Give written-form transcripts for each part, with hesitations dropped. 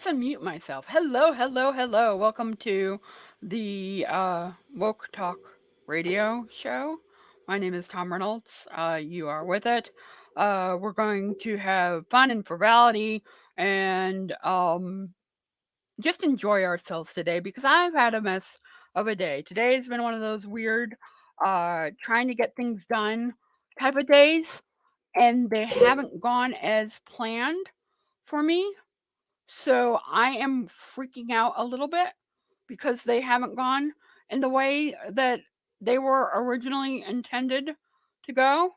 let's unmute myself. Hello, hello, hello. Welcome to the Woke Talk radio show. My name is Tom Reynolds. You are with it. We're going to have fun and frivolity and just enjoy ourselves today because I've had a mess of a day. Today has been one of those weird trying to get things done type of days, and they haven't gone as planned for me. So I am freaking out a little bit because they haven't gone in the way that they were originally intended to go.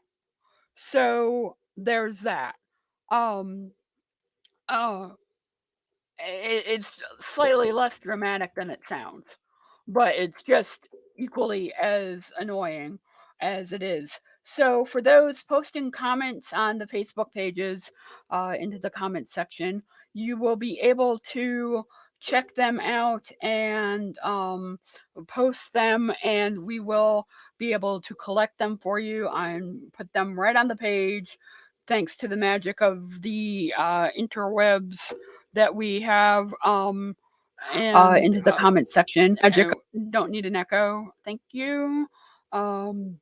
So there's that. Um, uh, it's slightly less dramatic than it sounds, but it's just equally as annoying as it is. So, for those posting comments on the Facebook pages into the comment section, you will be able to check them out and post them, and we will be able to collect them for you and put them right on the page. Thanks to the magic of the interwebs that we have and into the comment section. Magic. Don't need an echo. Thank you. Um,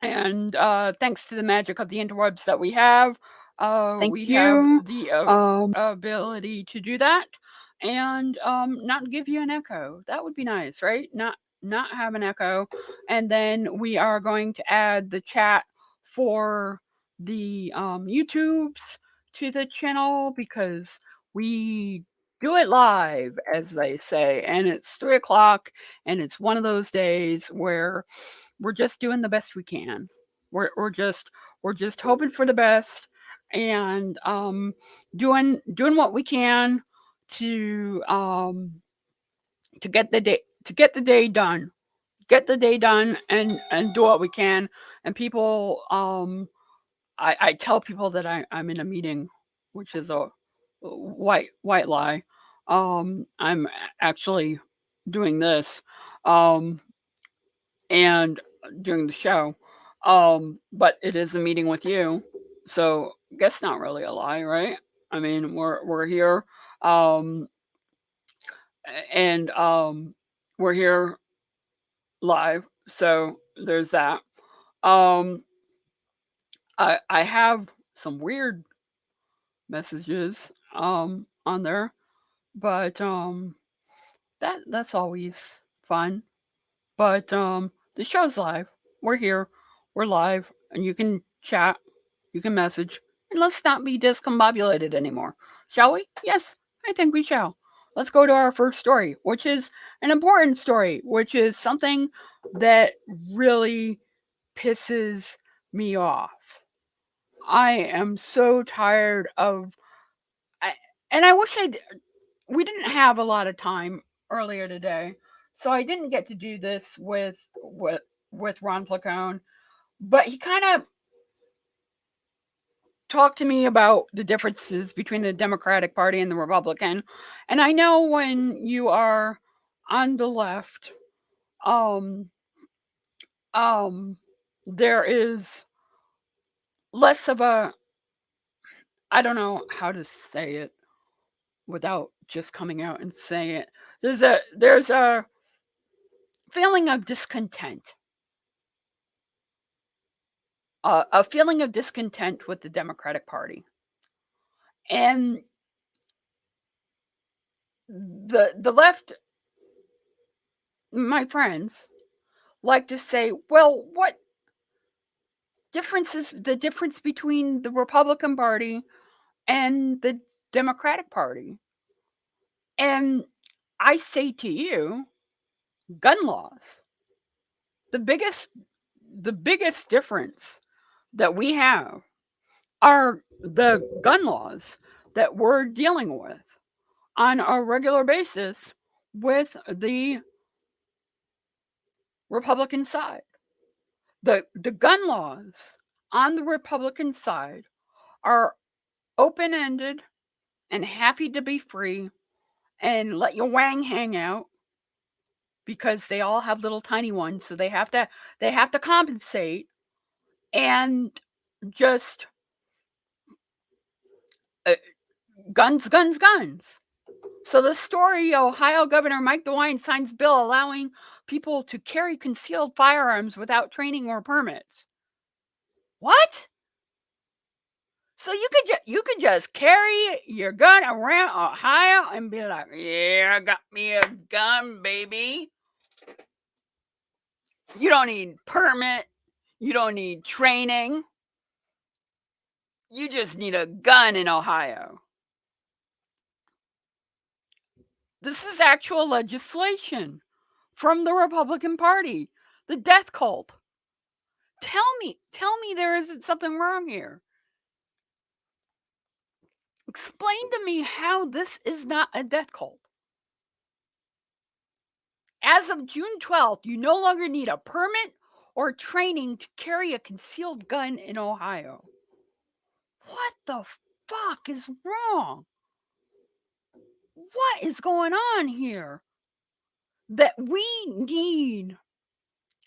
and thanks to the magic of the interwebs that we have, Thank we have you. the ability to do that and not give you an echo. That would be nice, right? Not have an echo. And then we are going to add the chat for the YouTubes to the channel because we do it live, as they say, and it's 3 o'clock, and it's one of those days where we're just doing the best we can. We're just hoping for the best and doing what we can to get the day done. Get the day done and do what we can. And people I tell people that I'm in a meeting, which is a white lie. I'm actually doing this. Um and doing the show. But it is a meeting with you, so guess not really a lie, right? I mean, we're here, um, and we're here live, so there's that. Um, I have some weird messages on there, but that's always fun. But the show's live. We're here. We're live, and you can chat, you can message, and let's not be discombobulated anymore. Shall we? Yes, I think we shall. Let's go to our first story, which is an important story, which is something that really pisses me off. I am so tired of, I, and I wish we didn't have a lot of time earlier today, so I didn't get to do this with Ron Placone. But he kind of talked to me about the differences between the Democratic Party and the Republican. And I know when you are on the left, um, um, there is less of a, I don't know how to say it without just coming out and saying it. There's a feeling of discontent, a feeling of discontent with the Democratic Party, and the left, my friends, like to say, well, what difference is the difference between the Republican Party and the Democratic Party? And I say to you, gun laws. The biggest the biggest difference that we have are the gun laws that we're dealing with on a regular basis with the Republican side. The gun laws on the Republican side are open ended and happy to be free and let your wang hang out because they all have little tiny ones, so they have to compensate and just uh, guns, guns, guns. So the story, Ohio Governor Mike DeWine signs bill allowing people to carry concealed firearms without training or permits. What? So you could just carry your gun around Ohio and be like, "Yeah, I got me a gun, baby." You don't need permit. You don't need training. You just need a gun in Ohio. This is actual legislation from the Republican Party, the death cult. Tell me there isn't something wrong here. Explain to me how this is not a death cult. As of June 12th, you no longer need a permit or training to carry a concealed gun in Ohio. What the fuck is wrong? What is going on here? That we need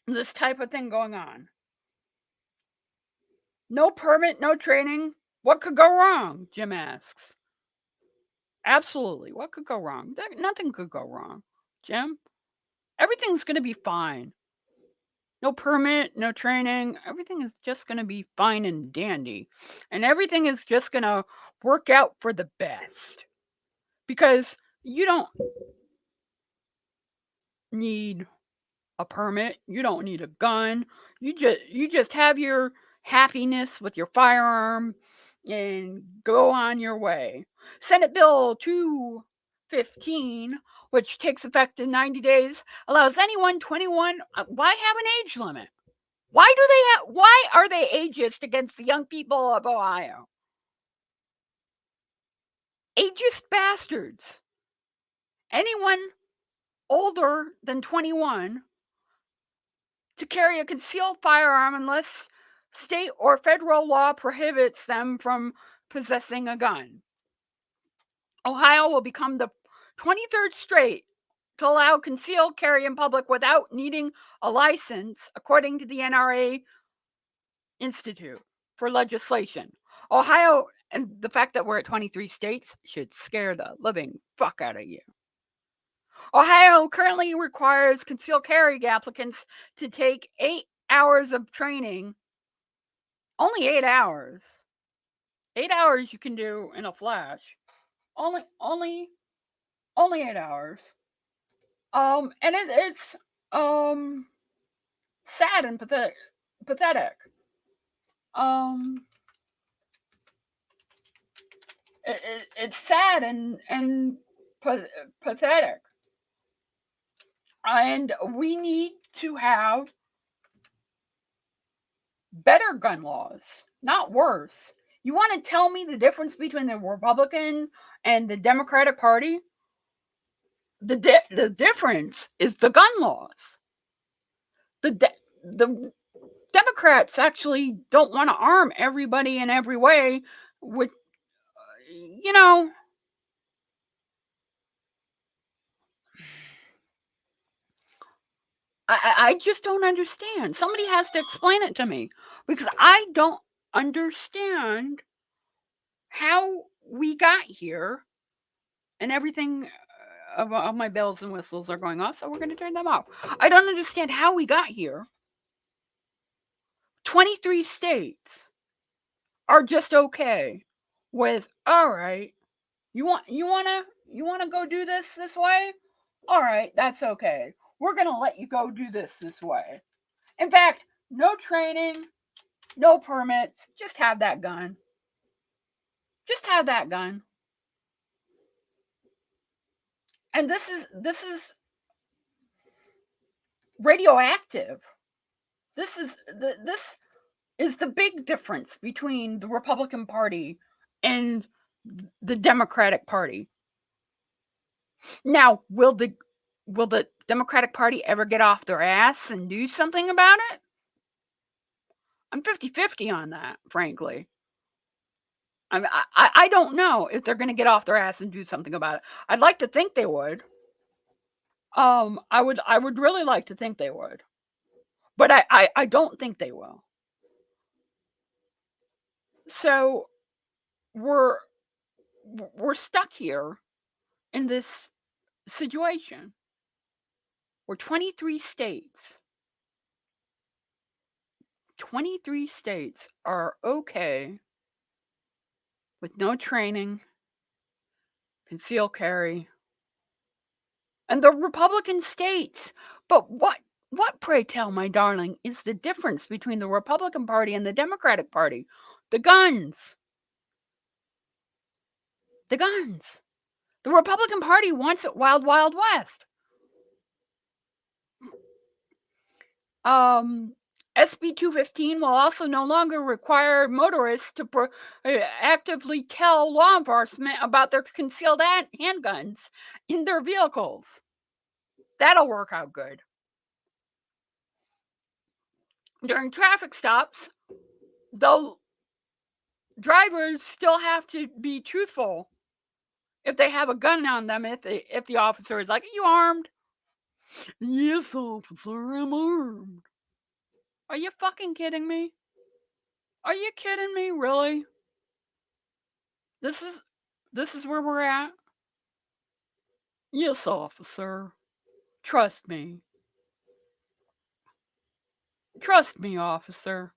this type of thing going on. No permit, no training. What could go wrong? Jim asks. Absolutely. What could go wrong? Nothing could go wrong. Jim, everything's going to be fine. No permit, no training. Everything is just going to be fine and dandy. And everything is just going to work out for the best. Because you don't need a permit, you don't need a gun. You just have your happiness with your firearm and go on your way. Senate Bill 215, which takes effect in 90 days, allows anyone 21. Why have an age limit? Why are they ageist against the young people of Ohio? Ageist bastards. Anyone older than 21 to carry a concealed firearm unless state or federal law prohibits them from possessing a gun. Ohio will become the 23rd state to allow concealed carry in public without needing a license, according to the NRA Institute for Legislation. Ohio, and the fact that we're at 23 states should scare the living fuck out of you. Ohio currently requires concealed carry applicants to take 8 hours of training. Only 8 hours. 8 hours you can do in a flash. Only 8 hours. And it's sad and pathetic. Um, it's sad and pathetic. And we need to have better gun laws, not worse. You want to tell me the difference between the Republican and the Democratic Party? The difference is the gun laws. The Democrats actually don't want to arm everybody in every way. With you know, I just don't understand. Somebody has to explain it to me because I don't understand how we got here, and everything of my bells and whistles are going off, so we're going to turn them off. I don't understand how we got here. 23 states are just okay with, all right, you want to go do this way? All right, that's okay. We're going to let you go do this way. In fact, no training, no permits, just have that gun. Just have that gun. And this is radioactive. This is the big difference between the Republican Party and the Democratic Party. Now, will the Democratic Party ever get off their ass and do something about it? I'm 50-50 on that, frankly. I don't know if they're going to get off their ass and do something about it. I'd like to think they would. I would really like to think they would, but I don't think they will. So we're stuck here in this situation where 23 states are okay with no training, concealed carry, and the Republican states. But what, pray tell, my darling, is the difference between the Republican Party and the Democratic Party? The guns. The guns. The Republican Party wants it wild, wild west. SB 215 will also no longer require motorists to actively tell law enforcement about their concealed handguns in their vehicles. That'll work out good. During traffic stops, the drivers still have to be truthful if they have a gun on them. If the officer is like, "Are you armed?" "Yes, officer, I'm armed." Are you fucking kidding me? Are you kidding me? Really? This is where we're at? "Yes, officer. Trust me. Trust me, officer.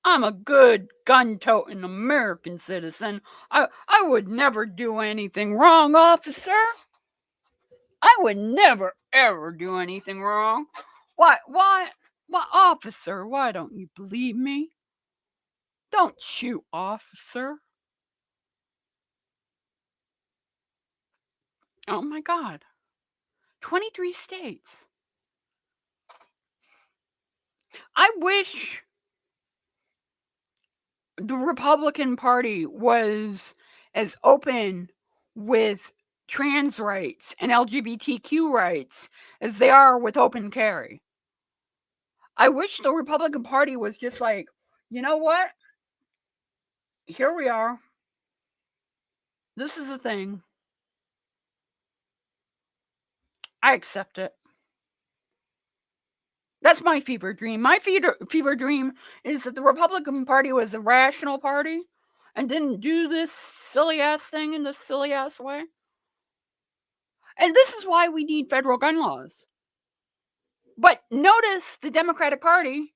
I'm a good gun-toting American citizen. I would never do anything wrong, officer. I would never, ever do anything wrong. Why, officer, why don't you believe me? Don't shoot, officer." Oh my God. 23 states. I wish the Republican Party was as open with trans rights and LGBTQ rights as they are with open carry. I wish the Republican Party was just like, you know what? Here we are. This is a thing. I accept it. That's my fever dream. My fever dream is that the Republican Party was a rational party and didn't do this silly ass thing in this silly ass way. And this is why we need federal gun laws. But notice the Democratic Party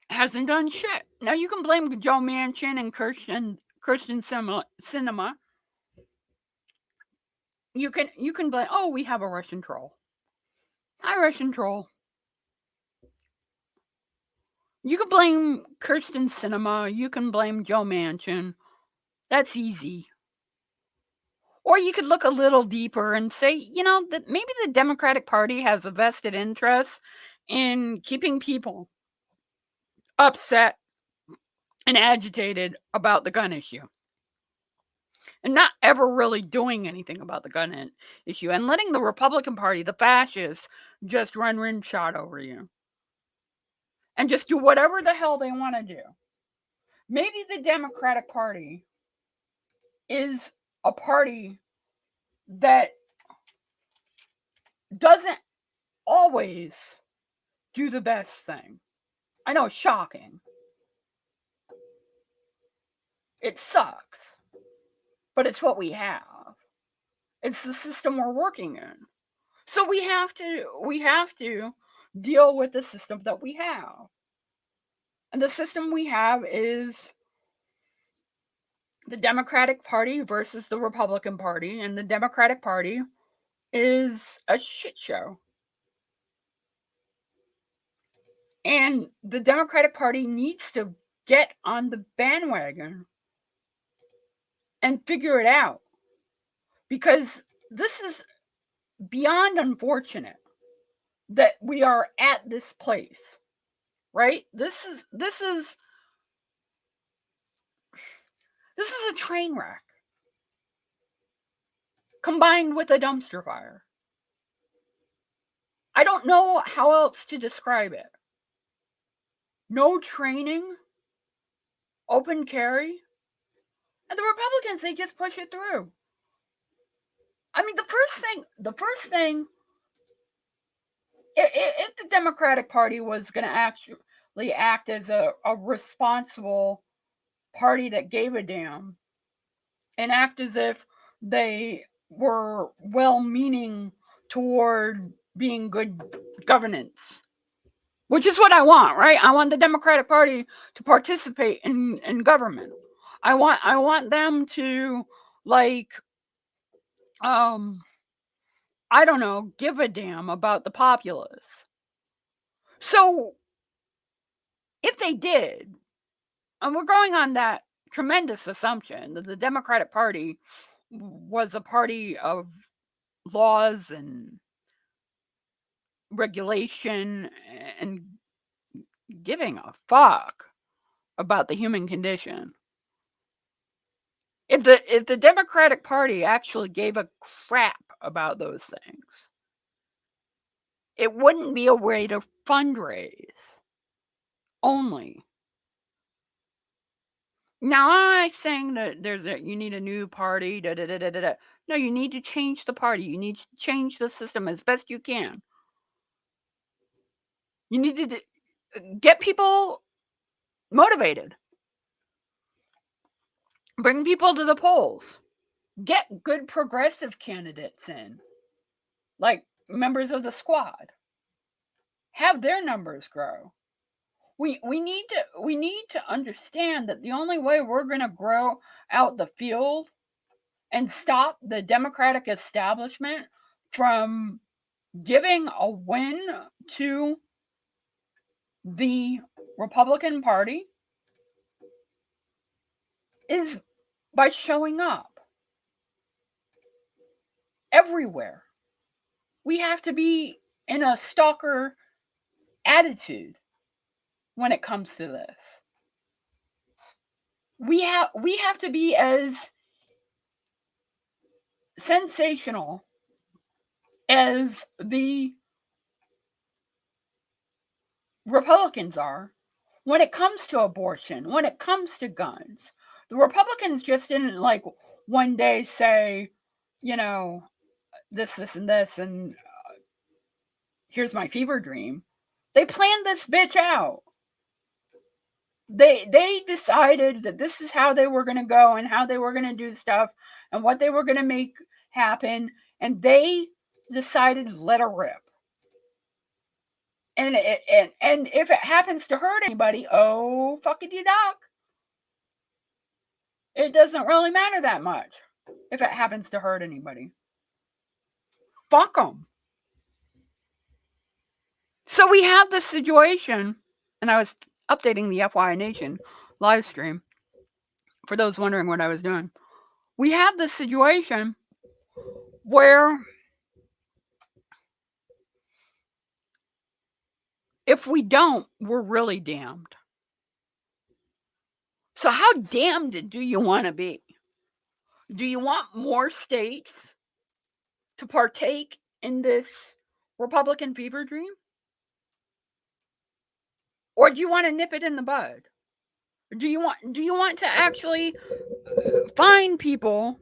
hasn't done shit. Now you can blame Joe Manchin and Kirsten Sinema. You can blame. Oh, we have a Russian troll. Hi, Russian troll. You can blame Kirsten Sinema. You can blame Joe Manchin. That's easy. Or you could look a little deeper and say, that maybe the Democratic Party has a vested interest in keeping people upset and agitated about the gun issue and not ever really doing anything about the gun issue and letting the Republican Party, the fascists, just run rimshot over you and just do whatever the hell they want to do. Maybe the Democratic Party is a party that doesn't always do the best thing. I know, shocking. It sucks, but it's what we have. It's the system we're working in. So we have to deal with the system that we have. And the system we have is the Democratic Party versus the Republican Party, and the Democratic Party is a shit show. And the Democratic Party needs to get on the bandwagon and figure it out. Because this is beyond unfortunate that we are at this place. Right? This is a train wreck combined with a dumpster fire. I don't know how else to describe it. No training, open carry, and the Republicans, they just push it through. I mean, the first thing, if the Democratic Party was going to actually act as a responsible party that gave a damn and act as if they were well meaning toward being good governance, which is what I want, right? I want the Democratic Party to participate in government. I want them to, like, um I don't know, give a damn about the populace. So if they did, and we're going on that tremendous assumption that the Democratic Party was a party of laws and regulation and giving a fuck about the human condition. If the Democratic Party actually gave a crap about those things, it wouldn't be a way to fundraise only. Now, I'm not saying that you need a new party. Da, da, da, da, da, da. No, you need to change the party. You need to change the system as best you can. You need to get people motivated, bring people to the polls, get good progressive candidates in, like members of the squad, have their numbers grow. We need to understand that the only way we're going to grow out the field and stop the Democratic establishment from giving a win to the Republican Party is by showing up everywhere. We have to be in a stalker attitude when it comes to this. We have to be as sensational as the Republicans are when it comes to abortion, when it comes to guns. The Republicans just didn't, like, one day say, you know, this, and this, and here's my fever dream. They planned this bitch out. They decided that this is how they were going to go and how they were going to do stuff and what they were going to make happen, and they decided to let her rip. And if it happens to hurt anybody, oh fuckity duck. It doesn't really matter that much if it happens to hurt anybody. Fuck them. So we have this situation, and I was updating the FY Nation live stream for those wondering what I was doing. We have this situation where if we don't, we're really damned. So, how damned do you want to be? Do you want more states to partake in this Republican fever dream? Or do you want to nip it in the bud? Do you want to actually find people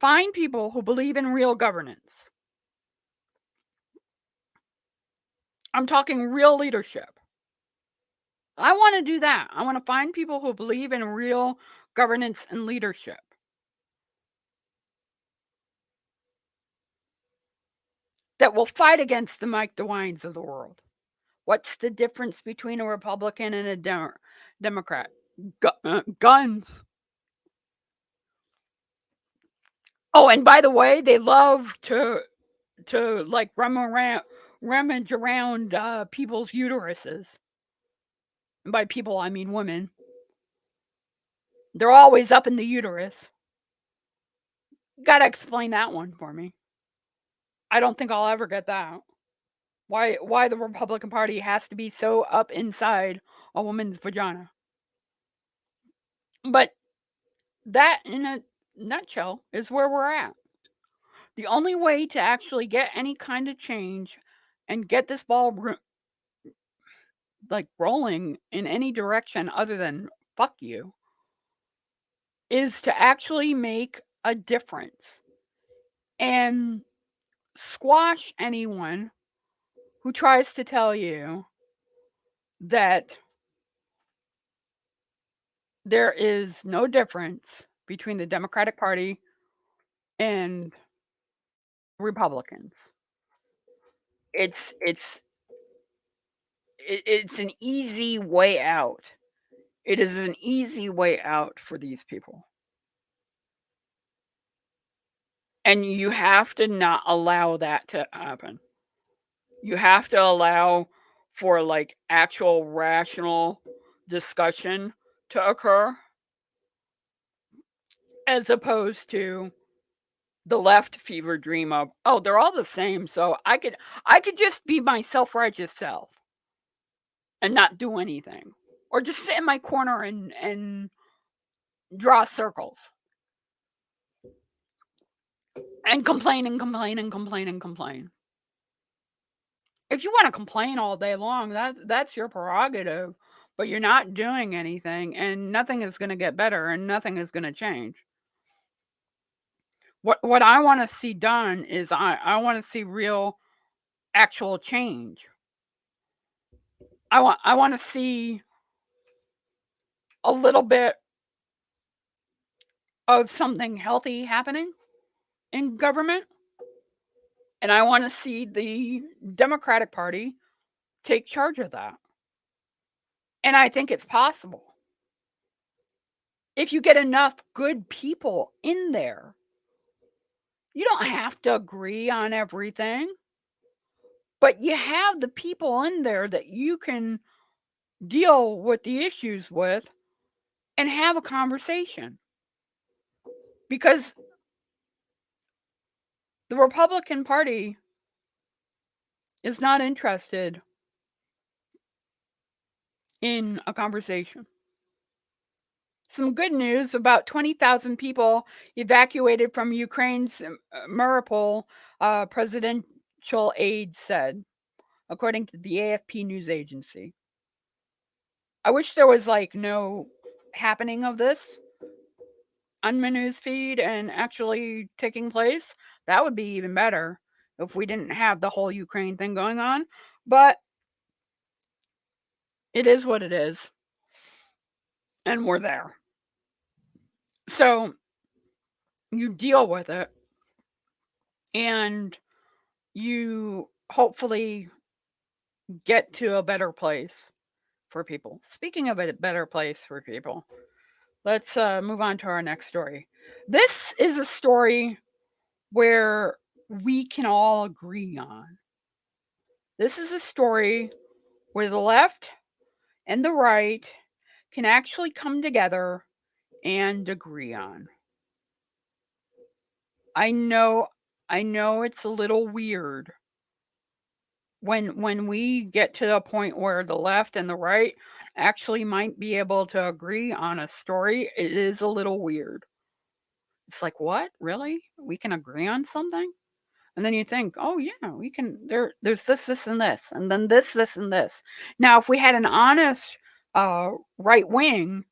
who believe in real governance? I'm talking real leadership. I want to do that. I want to find people who believe in real governance and leadership. That will fight against the Mike DeWines of the world. What's the difference between a Republican and a Democrat? Guns. Oh, and by the way, they love to like rummage around people's uteruses. And by people, I mean women. They're always up in the uterus. Gotta explain that one for me. I don't think I'll ever get that. Why the Republican Party has to be so up inside a woman's vagina. But that, in a nutshell, is where we're at. The only way to actually get any kind of change and get this ball like rolling in any direction other than fuck you is to actually make a difference and squash anyone who tries to tell you that there is no difference between the Democratic Party and Republicans. It's it's it's an easy way out. It is an easy way out for these people. And you have to not allow that to happen. You have to allow for like actual rational discussion to occur as opposed to the left fever dream of, oh, they're all the same, so I could just be my self-righteous self and not do anything. Or just sit in my corner and draw circles and complain and complain and complain and complain. If you want to complain all day long, that's your prerogative, but you're not doing anything and nothing is going to get better and nothing is going to change. What I want to see done is I want to see real actual change. I want to see a little bit of something healthy happening in government, and I want to see the Democratic Party take charge of that. And I think it's possible. If you get enough good people in there, you don't have to agree on everything, but you have the people in there that you can deal with the issues with and have a conversation. Because the Republican Party is not interested in a conversation. Some good news: about 20,000 people evacuated from Ukraine's Mariupol, presidential aide said, according to the AFP news agency. I wish there was like no happening of this on my news feed and actually taking place. That would be even better if we didn't have the whole Ukraine thing going on. But it is what it is, and we're there. So you deal with it and you hopefully get to a better place for people. Speaking of a better place for people, let's move on to our next story. This is a story where we can all agree on. This is a story where the left and the right can actually come together and agree on. I know it's a little weird when we get to a point where the left and the right actually might be able to agree on a story. It is a little weird. It's like, what? Really? We can agree on something? And then you think, oh yeah, we can there's this, and this, and then this, and this. Now, if we had an honest right wing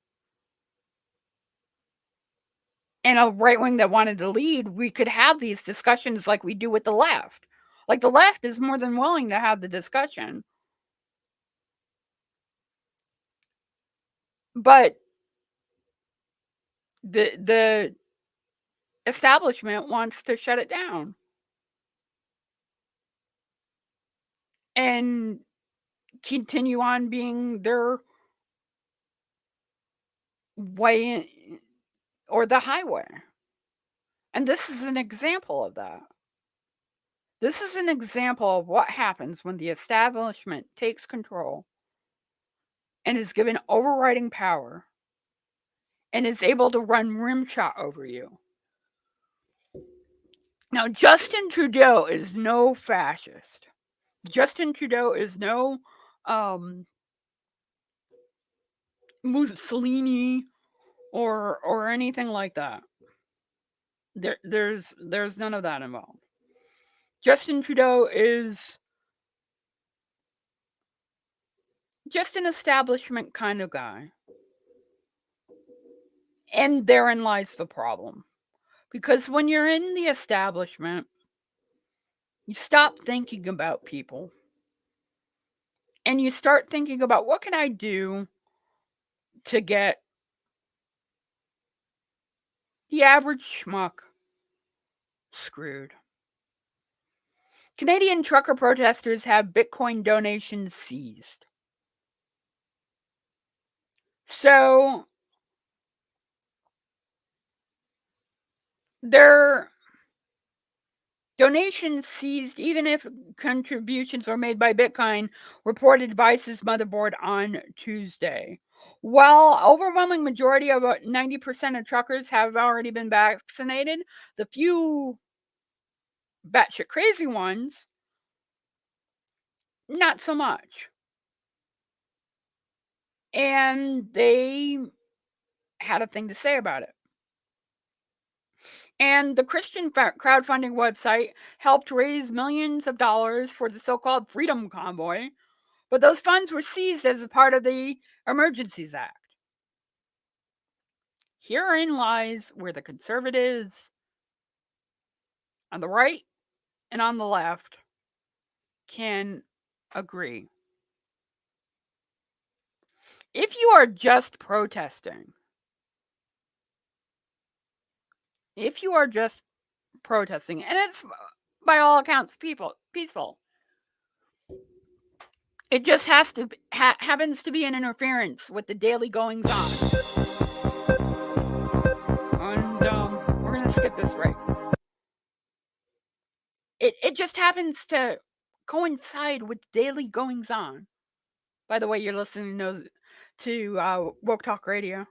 and a right wing that wanted to lead, we could have these discussions like we do with the left. Like the left is more than willing to have the discussion. But the establishment wants to shut it down and continue on being their way or the highway. And this is an example of that. This is an example of what happens when the establishment takes control and is given overriding power and is able to run rimshot over you. Now, Justin Trudeau is no fascist. Justin Trudeau is no Mussolini or anything like that. There's none of that involved. Justin Trudeau is just an establishment kind of guy. And therein lies the problem. Because when you're in the establishment, you stop thinking about people and you start thinking about what can I do to get the average schmuck screwed. Canadian trucker protesters have Bitcoin donations seized. So their donations seized even if contributions were made by Bitcoin, reported Vice's Motherboard on Tuesday. While overwhelming majority, about 90% of truckers have already been vaccinated, the few batshit crazy ones, not so much. And they had a thing to say about it. And the Christian crowdfunding website helped raise millions of dollars for the so-called Freedom Convoy, but those funds were seized as a part of the Emergencies Act. Herein lies where the conservatives on the right and on the left can agree. If you are just protesting, and it's by all accounts peaceful, it just happens to be an interference with the daily goings on. And we're gonna skip this break. It just happens to coincide with daily goings on. By the way, you're listening to Woke Talk Radio.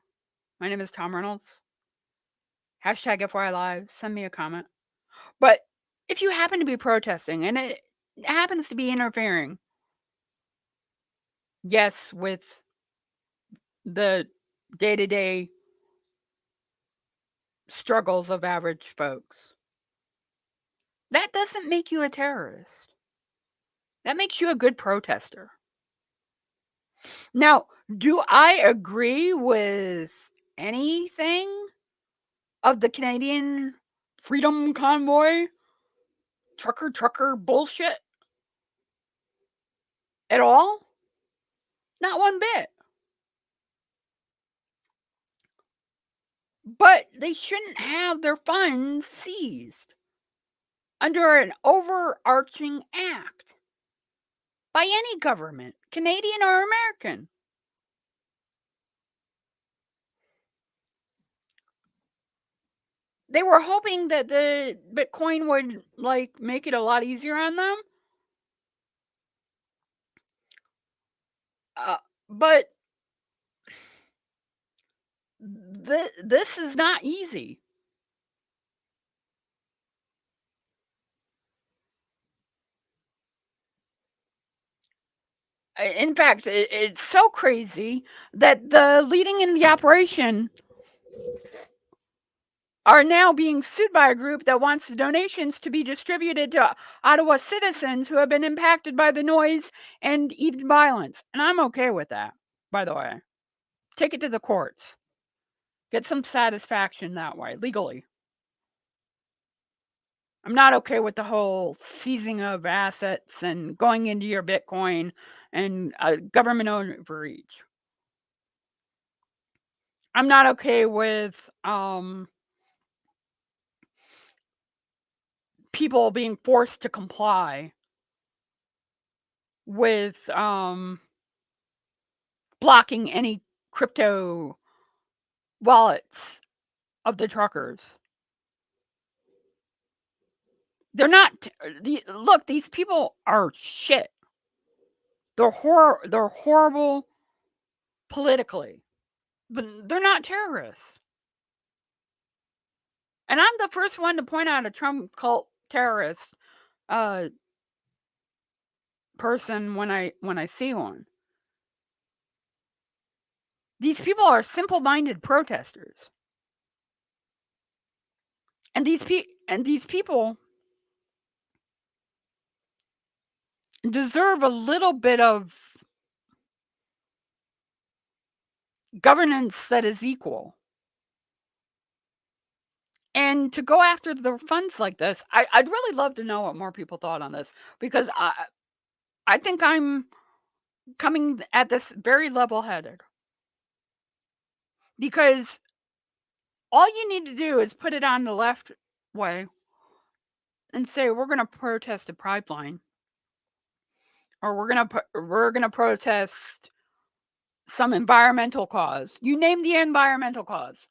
My name is Tom Reynolds. Hashtag FYI Live. Send me a comment. But if you happen to be protesting and it happens to be interfering, yes, with the day-to-day struggles of average folks, that doesn't make you a terrorist. That makes you a good protester. Now, do I agree with anything of the Canadian Freedom Convoy trucker bullshit at all? Not one bit. But they shouldn't have their funds seized under an overarching act by any government, Canadian or American. They were hoping that the Bitcoin would make it a lot easier on them. But this is not easy. In fact, it's so crazy that the leading in the operation are now being sued by a group that wants the donations to be distributed to Ottawa citizens who have been impacted by the noise and even violence. And I'm okay with that, by the way. Take it to the courts. Get some satisfaction that way, legally. I'm not okay with the whole seizing of assets and going into your Bitcoin and government overreach. I'm not okay with people being forced to comply with blocking any crypto wallets of the truckers. They're not look, these people are shit. They're horrible politically, but they're not terrorists. And I'm the first one to point out a Trump cult terrorist person when I see one. These people are simple-minded protesters. And these people deserve a little bit of governance that is equal. And to go after the funds like this, I'd really love to know what more people thought on this, because I think I'm coming at this very level-headed. Because all you need to do is put it on the left way, and say we're going to protest a pipeline, or we're going to protest some environmental cause. You name the environmental cause.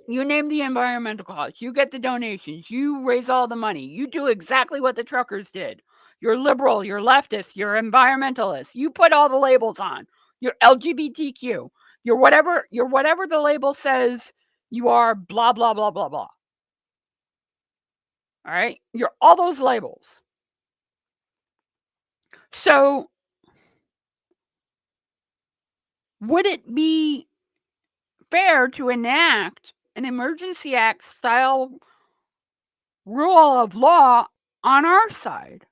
You name the environmental cause. You get the donations. You raise all the money. You do exactly what the truckers did. You're liberal, you're leftist, you're environmentalist. You put all the labels on. You're LGBTQ. You're whatever the label says you are, blah blah blah blah blah. All right? You're all those labels. So, would it be fair to enact an emergency act style rule of law on our side?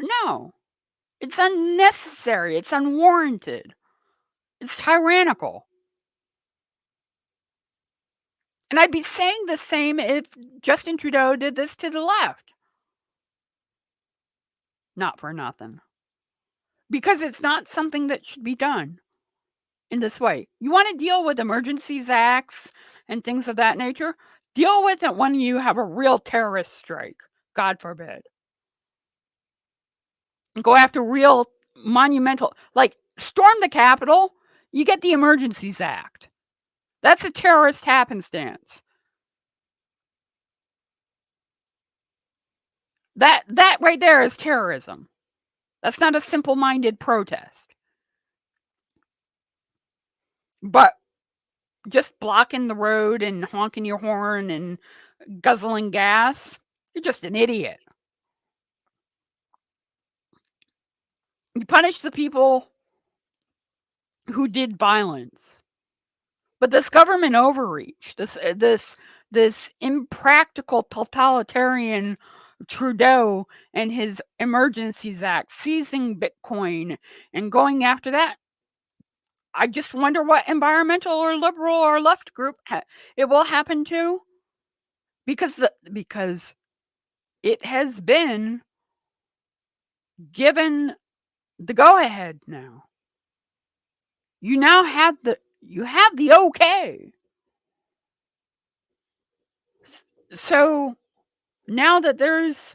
No. It's unnecessary. It's unwarranted. It's tyrannical. And I'd be saying the same if Justin Trudeau did this to the left. Not for nothing. Because it's not something that should be done in this way. You want to deal with emergencies acts and things of that nature? Deal with it when you have a real terrorist strike. God forbid. Go after real monumental, like storm the Capitol, you get the Emergencies Act. That's a terrorist happenstance. That right there is terrorism. That's not a simple-minded protest. But just blocking the road and honking your horn and guzzling gas, you're just an idiot. You punish the people who did violence. But this government overreach, this impractical totalitarian Trudeau and his Emergencies Act, seizing Bitcoin and going after that. I just wonder what environmental or liberal or left group it will happen to, because it has been given the go ahead now. You now have the okay. So now that there's,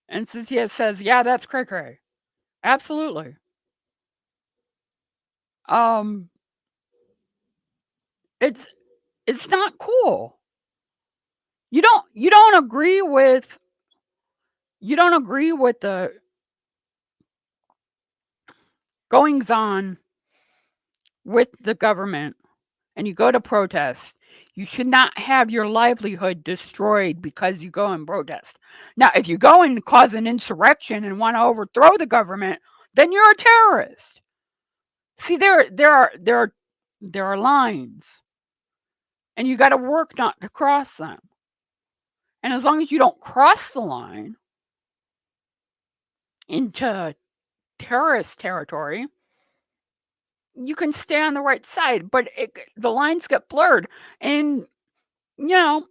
and Cynthia says, yeah, that's cray cray. Absolutely. Um, it's it's not cool. You don't agree with the goings on with the government and you go to protest. You should not have your livelihood destroyed because you go and protest. Now, if you go and cause an insurrection and want to overthrow the government, then you're a terrorist. See, there are lines, and you got to work not to cross them. And as long as you don't cross the line into terrorist territory, you can stay on the right side. But the lines get blurred, and you know,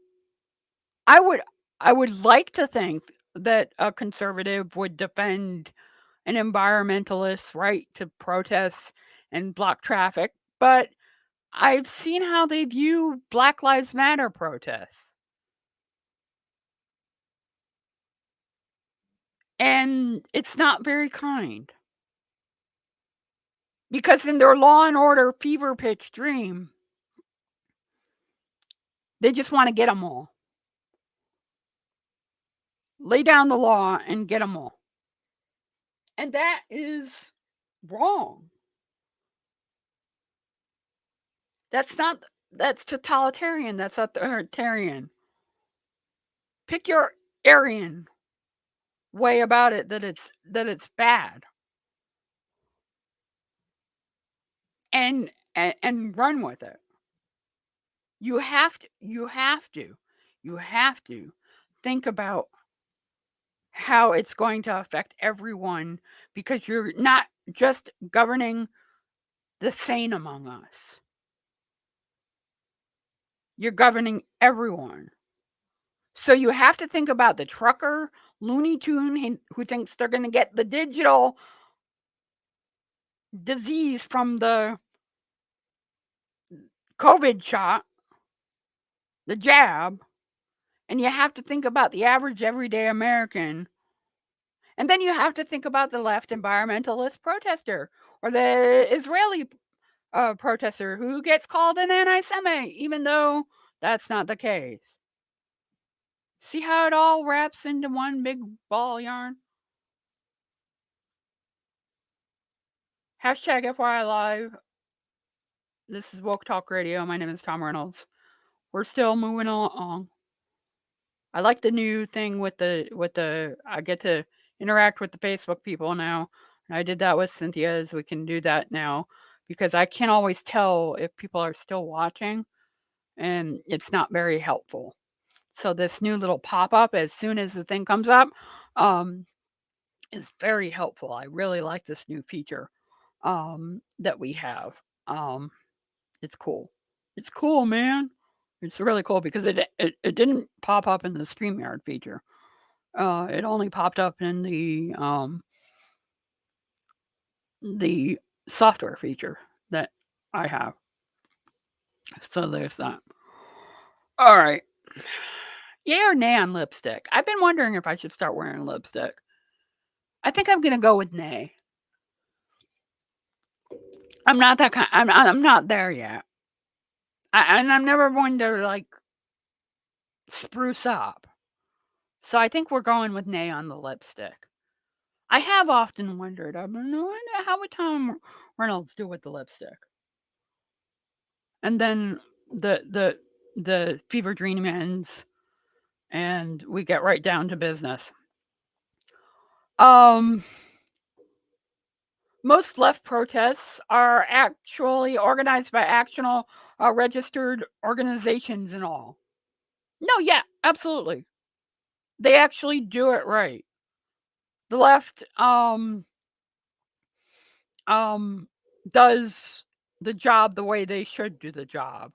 I would I would like to think that a conservative would defend an environmentalist's right to protest and block traffic, but I've seen how they view Black Lives Matter protests. And it's not very kind. Because in their law and order fever pitch dream, they just want to get them all. Lay down the law and get them all. And that is wrong. That's totalitarian. That's authoritarian. Pick your Aryan way about it that it's bad. And run with it. You have to think about how it's going to affect everyone, because you're not just governing the sane among us. You're governing everyone. So you have to think about the trucker, Looney Tune, who thinks they're going to get the digital disease from the COVID shot, the jab, and you have to think about the average everyday American, and then you have to think about the left environmentalist protester or the Israeli protester who gets called an anti Semite, even though that's not the case. See how it all wraps into one big ball of yarn? Hashtag FYI Live. This is Woke Talk Radio. My name is Tom Reynolds. We're still moving along. I like the new thing with the I get to interact with the Facebook people now. And I did that with Cynthia's. We can do that now because I can't always tell if people are still watching and it's not very helpful. So this new little pop-up as soon as the thing comes up um, is very helpful. I really like this new feature that we have. Um, it's cool. It's cool, man. It's really cool because it didn't pop up in the StreamYard feature. It only popped up in the software feature that I have. So there's that. All right. Yay or nay on lipstick? I've been wondering if I should start wearing lipstick. I think I'm gonna go with nay. I'm not that kind. I'm not there yet. And I'm never going to like spruce up. So I think we're going with nay on the lipstick. I have often wondered. I've been wondering how would Tom Reynolds do with the lipstick? And then the fever dream ends, and we get right down to business. Um, most left protests are actually organized by actual registered organizations and all. No, yeah, absolutely. They actually do it right. The left um does the job the way they should do the job.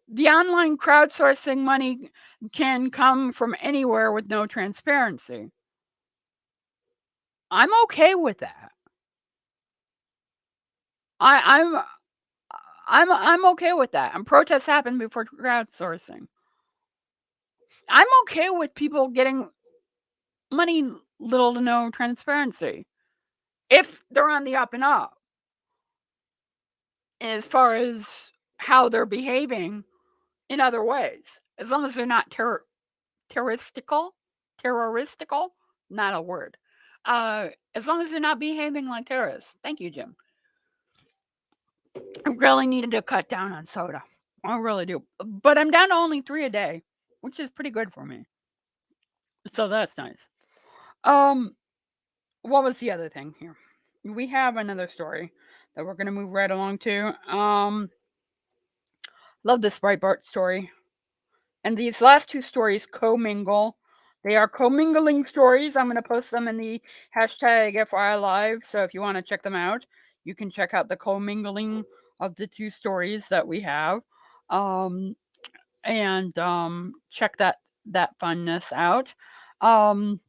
The online crowdsourcing money can come from anywhere with no transparency. I'm okay with that. I, I'm I'm okay with that. And protests happen before crowdsourcing. I'm okay with people getting money, little to no transparency, if they're on the up and up, as far as how they're behaving in other ways, as long as they're not terroristical, not a word. As long as they're not behaving like terrorists. Thank you, Jim. I really needed to cut down on soda. I really do. But I'm down to only 3 a day, which is pretty good for me. So that's nice. Um, what was the other thing here? We have another story that we're gonna move right along to. Love this Breitbart story. And these last two stories commingle. They are commingling stories. I'm going to post them in the hashtag FYI Live. So if you want to check them out, you can check out the commingling of the two stories that we have, um, and check that funness out. Um,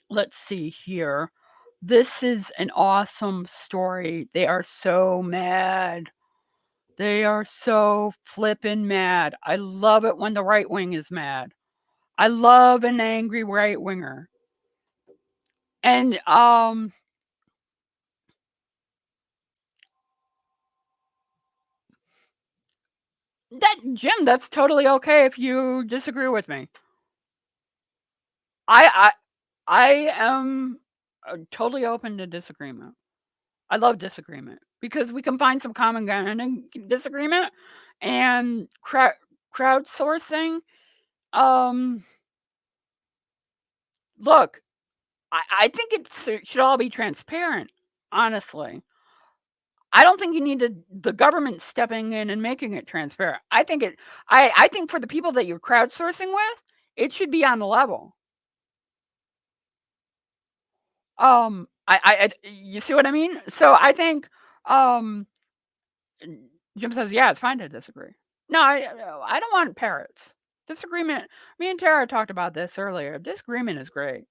let's see here. This is an awesome story. They are so mad. They are so flippin' mad. I love it when the right wing is mad. I love an angry right winger. And that Jim, that's totally okay if you disagree with me. I I am totally open to disagreement. I love disagreement because we can find some common ground in disagreement and crowdsourcing. Um, look, I think it should all be transparent. Honestly, I don't think you need the government stepping in and making it transparent. I think for the people that you're crowdsourcing with, it should be on the level. You see what I mean? So I think um Jim says, yeah, it's fine to disagree. No, I don't want parrots. Disagreement. Me and Tara talked about this earlier. Disagreement is great.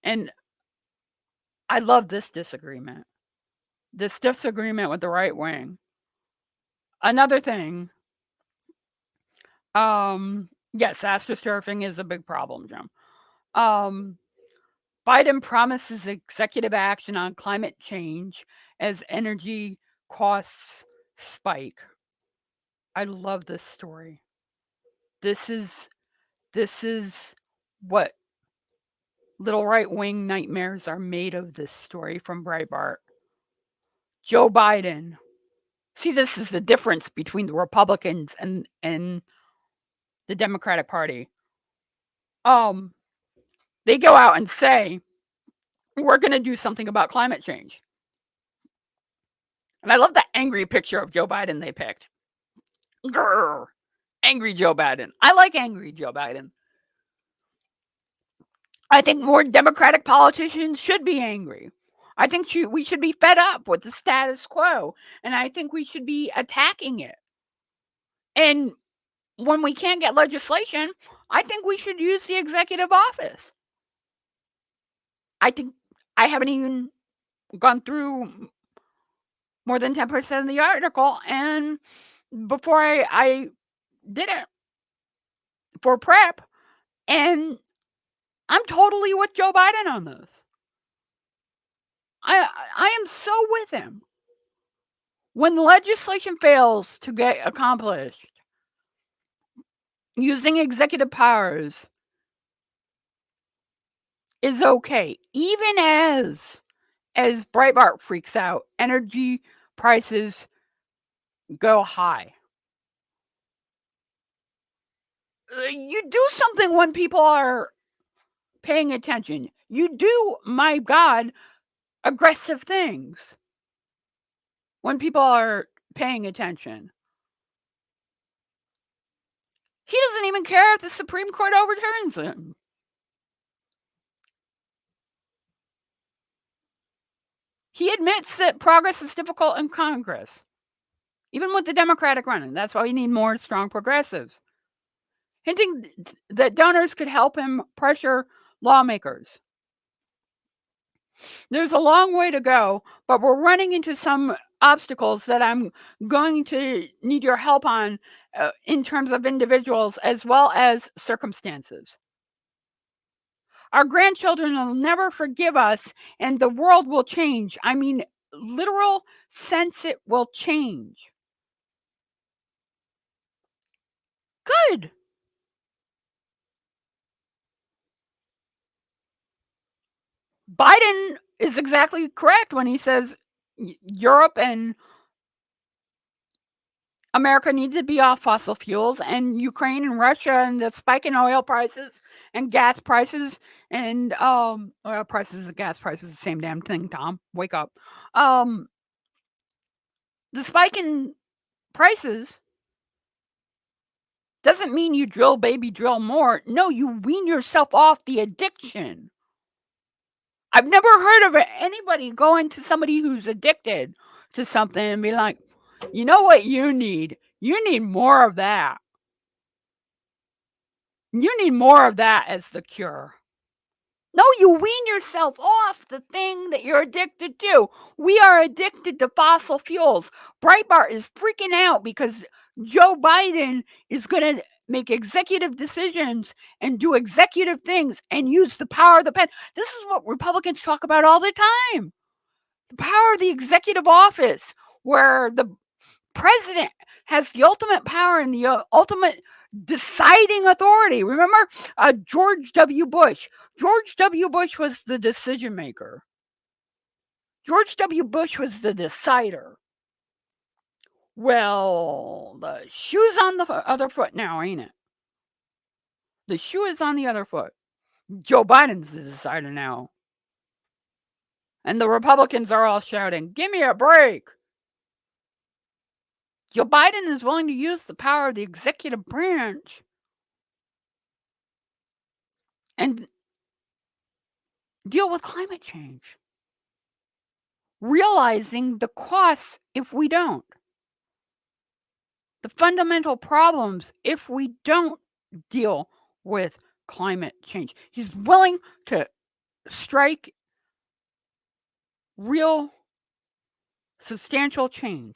And I love this disagreement. This disagreement with the right wing. Another thing, yes, astroturfing is a big problem, Jim. Um, Biden promises executive action on climate change as energy costs spike. I love this story. This is this is what little right-wing nightmares are made of. This story from Breitbart. Joe Biden. See, this is the difference between the Republicans and the Democratic Party. Um, they go out and say, we're going to do something about climate change. And I love the angry picture of Joe Biden they picked. Grr, angry Joe Biden. I like angry Joe Biden. I think more Democratic politicians should be angry. I think we should be fed up with the status quo, and I think we should be attacking it. And when we can't get legislation, I think we should use the executive office. I think I haven't even gone through more than 10% of the article, and before I did it for prep, and I'm totally with Joe Biden on this. I am so with him. When legislation fails to get accomplished using executive powers is okay, even as Breitbart freaks out, energy prices go high. You do something when people are paying attention. You do, my God, aggressive things when people are paying attention. He doesn't even care if the Supreme Court overturns him. He admits that progress is difficult in Congress, even with the Democratic running. That's why we need more strong progressives. Hinting that donors could help him pressure lawmakers. There's a long way to go, but we're running into some obstacles that I'm going to need your help on in terms of individuals as well as circumstances. Our grandchildren will never forgive us, and the world will change. I mean, literal sense it will change. Good. Biden is exactly correct when he says Europe and America needs to be off fossil fuels, and Ukraine and Russia and the spike in oil prices and gas prices and oil prices and gas prices, the same damn thing, Tom. Wake up. Um the spike in prices doesn't mean you drill baby drill more. No, you wean yourself off the addiction. I've never heard of anybody going to somebody who's addicted to something and be like, you know what you need? You need more of that. You need more of that as the cure. No, you wean yourself off the thing that you're addicted to. We are addicted to fossil fuels. Breitbart is freaking out because Joe Biden is going to make executive decisions and do executive things and use the power of the pen. This is what Republicans talk about all the time. The power of the executive office, where the president has the ultimate power and the ultimate deciding authority. Remember George W. Bush? George W. Bush was the decision maker. George W. Bush was the decider. Well, the shoe's on the other foot now, ain't it? The shoe is on the other foot. Joe Biden's the decider now. And the Republicans are all shouting, give me a break. Joe Biden is willing to use the power of the executive branch and deal with climate change, realizing the costs if we don't, the fundamental problems if we don't deal with climate change. He's willing to strike real substantial change.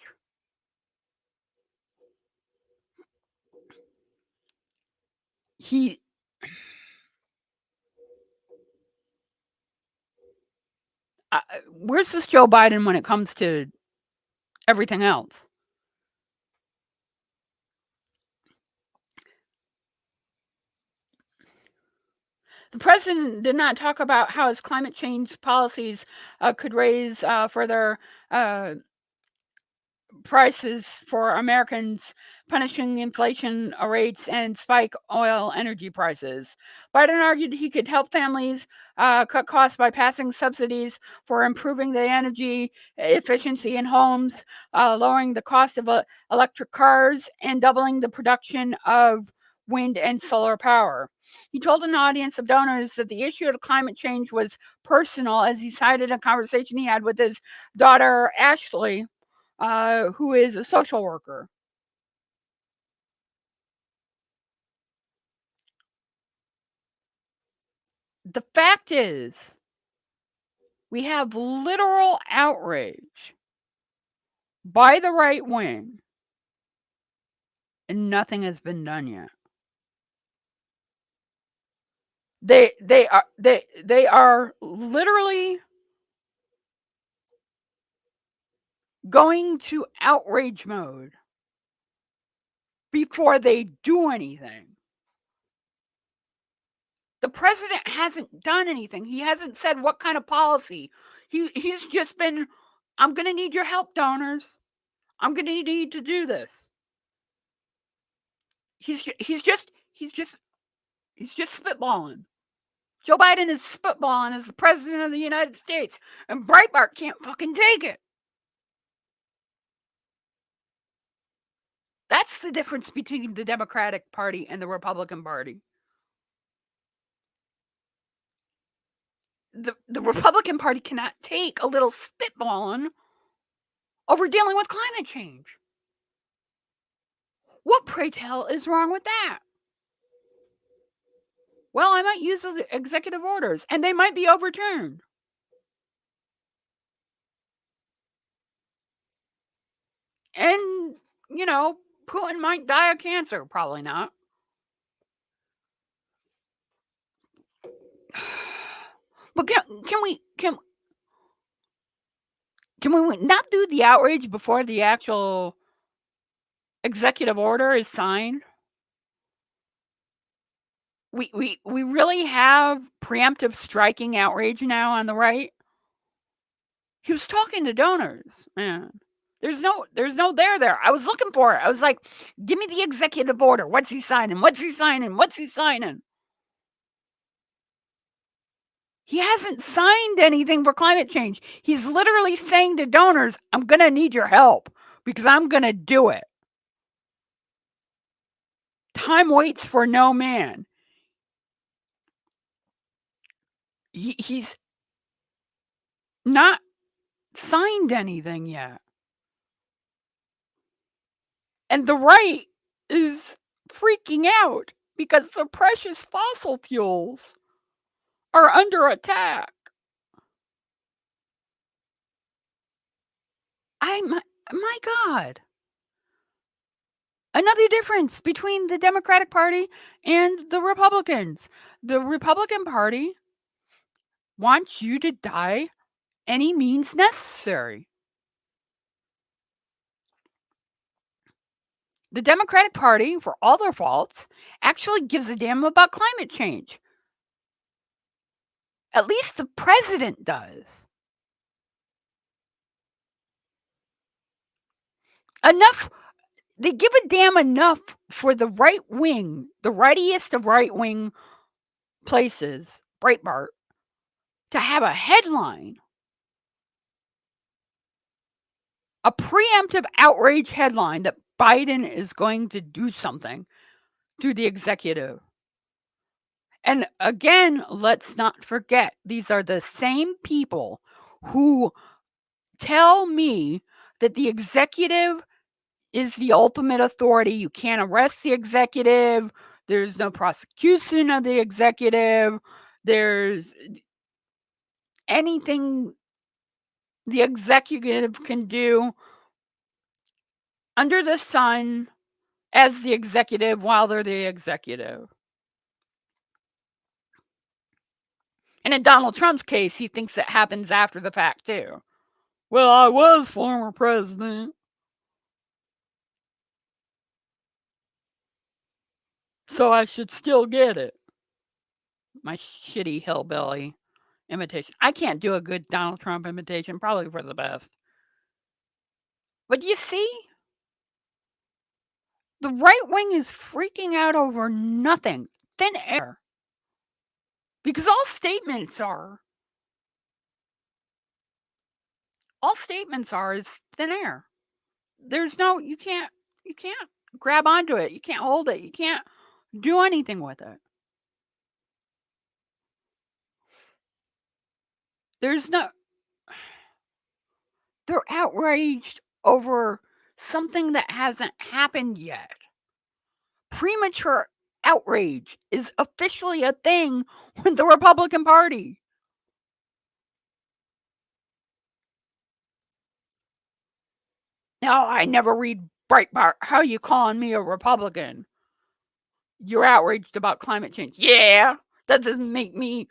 he where's this Joe Biden when it comes to everything else? The president did not talk about how his climate change policies could raise further uh, prices for Americans, punishing inflation rates and spike oil energy prices. Biden argued he could help families cut costs by passing subsidies for improving the energy efficiency in homes, lowering the cost of electric cars, and doubling the production of wind and solar power. He told an audience of donors that the issue of climate change was personal, as he cited a conversation he had with his daughter, Ashley, who is a social worker. The fact is, we have literal outrage by the right wing, and nothing has been done yet. They are literally going to outrage mode before they do anything. The president hasn't done anything. He hasn't said what kind of policy. He's just been, I'm going to need your help, donors. I'm going to need to do this. He's just spitballing. Joe Biden is spitballing as the president of the United States, and Breitbart can't fucking take it. That's the difference between the Democratic Party and the Republican Party. The Republican Party cannot take a little spitballing over dealing with climate change. What, pray tell, is wrong with that? Well, I might use those executive orders, and they might be overturned. And, Putin might die of cancer. Probably not. But can we not do the outrage before the actual executive order is signed? We really have preemptive striking outrage now on the right. He was talking to donors, man. There's no there. I was looking for it. I was like, give me the executive order. What's he signing? What's he signing? What's he signing? He hasn't signed anything for climate change. He's literally saying to donors, I'm going to need your help because I'm going to do it. Time waits for no man. He's not signed anything yet. And the right is freaking out because the precious fossil fuels are under attack. My God. Another difference between the Democratic Party and the Republicans. The Republican Party wants you to die any means necessary. The Democratic Party, for all their faults, actually gives a damn about climate change. At least the president does. Enough. They give a damn enough for the right wing, the rightiest of right wing places, Breitbart, to have a headline, a preemptive outrage headline that Biden is going to do something through the executive. And again, let's not forget, these are the same people who tell me that the executive is the ultimate authority. You can't arrest the executive. There's no prosecution of the executive. There's anything the executive can do under the sun as the executive while they're the executive. And in Donald Trump's case, he thinks it happens after the fact, too. Well, I was former president, so I should still get it. My shitty hillbilly imitation. I can't do a good Donald Trump imitation, probably for the best. But you see, the right wing is freaking out over nothing, thin air. Because all statements are is thin air. There's no you can't grab onto it. You can't hold it. You can't do anything with it. There's no they're outraged over something that hasn't happened yet. Premature outrage is officially a thing with the Republican Party. No, I never read Breitbart. How you calling me a Republican? You're outraged about climate change. Yeah, that doesn't make me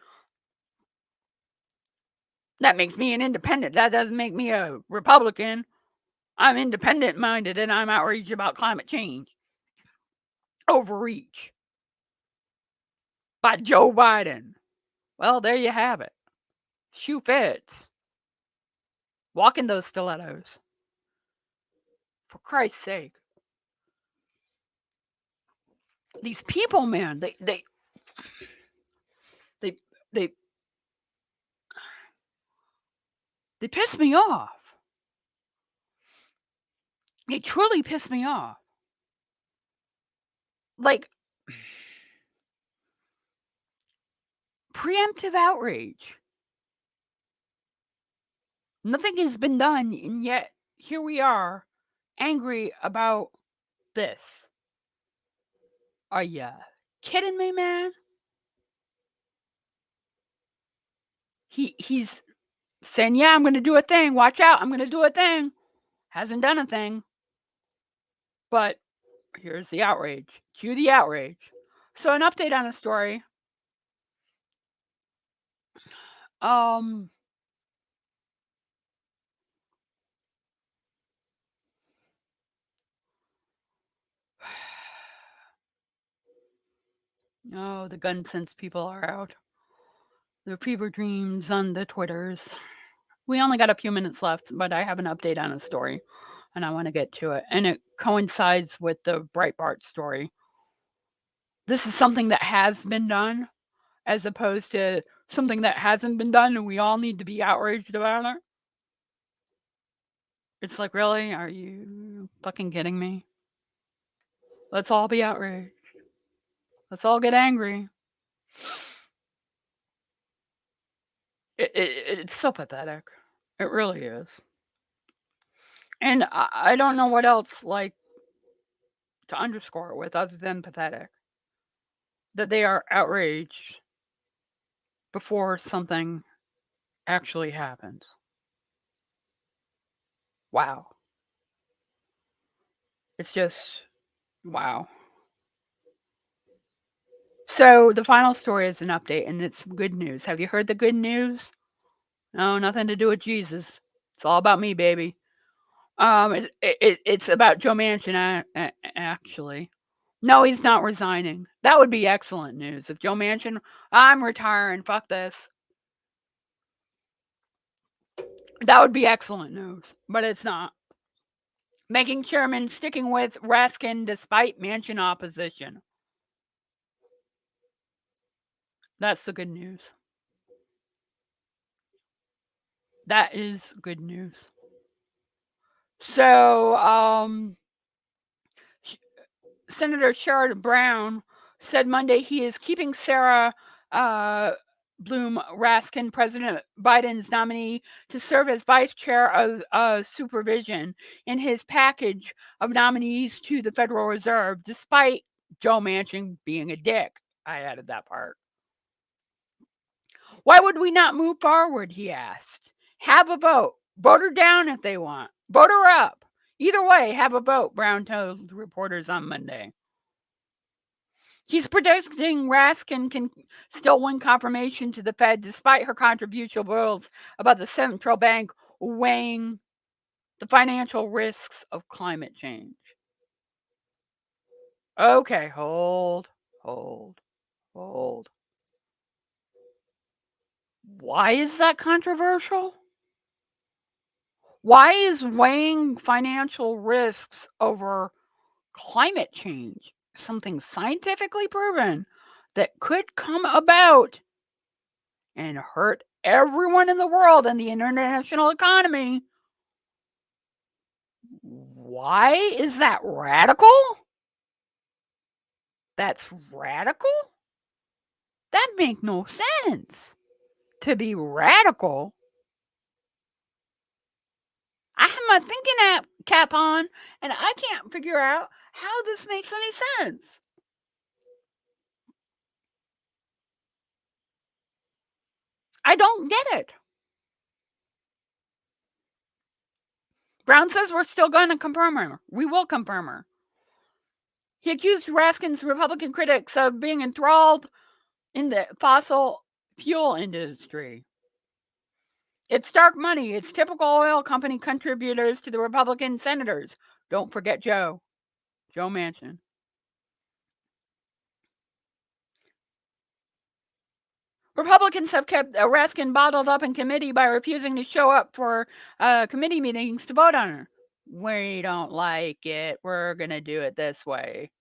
that makes me an independent. That doesn't make me a Republican. I'm independent minded and I'm outraged about climate change. Overreach by Joe Biden. Well, there you have it. Shoe fits. Walk in those stilettos. For Christ's sake. These people, man, they piss me off. They truly piss me off. Like preemptive outrage. Nothing has been done, and yet here we are, angry about this. Are you kidding me, man? He's saying, yeah, I'm going to do a thing. Watch out. I'm going to do a thing. Hasn't done a thing. But here's the outrage. Cue the outrage. So an update on a story. Oh, the gun sense people are out. The fever dreams on the Twitters. We only got a few minutes left, but I have an update on a story and I want to get to it. And it coincides with the Breitbart story. This is something that has been done as opposed to something that hasn't been done and we all need to be outraged about it. It's like, really? Are you fucking kidding me? Let's all be outraged. Let's all get angry. It's so pathetic. It really is. And I don't know what else like to underscore it with other than pathetic. That they are outraged before something actually happens. Wow. It's just wow. So the final story is an update and it's good news. Have you heard the good news? No, nothing to do with Jesus. It's all about me, baby. It's about Joe Manchin, actually. No, he's not resigning. That would be excellent news. If Joe Manchin, I'm retiring, fuck this. That would be excellent news, but it's not. Making chairman sticking with Raskin despite Manchin opposition. That's the good news. That is good news. So, Senator Sherrod Brown said Monday he is keeping Sarah Bloom Raskin, President Biden's nominee, to serve as vice chair of supervision in his package of nominees to the Federal Reserve, despite Joe Manchin being a dick. I added that part. Why would we not move forward, he asked. Have a vote. Vote her down if they want. Vote her up. Either way, have a vote, Brown told reporters on Monday. He's predicting Raskin can still win confirmation to the Fed despite her controversial rules about the central bank weighing the financial risks of climate change. Okay, hold. Why is that controversial? Why is weighing financial risks over climate change something scientifically proven that could come about and hurt everyone in the world and the international economy? Why is that radical? That's radical? That makes no sense. To be radical, I have my thinking cap on and I can't figure out how this makes any sense. I don't get it. Brown says we're still going to confirm her. We will confirm her. He accused Raskin's Republican critics of being enthralled in the fossil fuel industry. It's dark money. It's typical oil company contributors to the Republican senators. Don't forget Joe Manchin. Republicans have kept Raskin bottled up in committee by refusing to show up for committee meetings to vote on her. We don't like it. We're going to do it this way.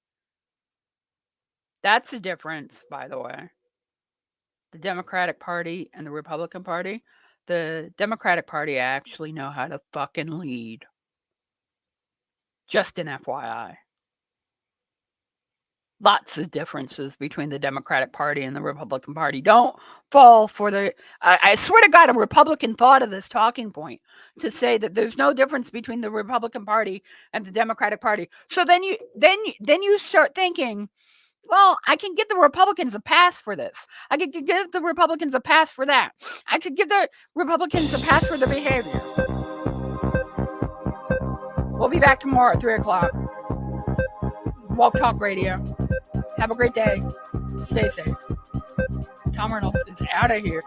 That's the difference, by the way. The Democratic Party and the Republican Party. The Democratic Party actually know how to fucking lead. Just an FYI. Lots of differences between the Democratic Party and the Republican Party. Don't fall for the... I swear to God, a Republican thought of this talking point to say that there's no difference between the Republican Party and the Democratic Party. So then you start thinking, well, I can give the Republicans a pass for this. I could give the Republicans a pass for that. I could give the Republicans a pass for their behavior. We'll be back tomorrow at 3 o'clock. Woke Talk Radio. Have a great day. Stay safe. Tom Reynolds is out of here.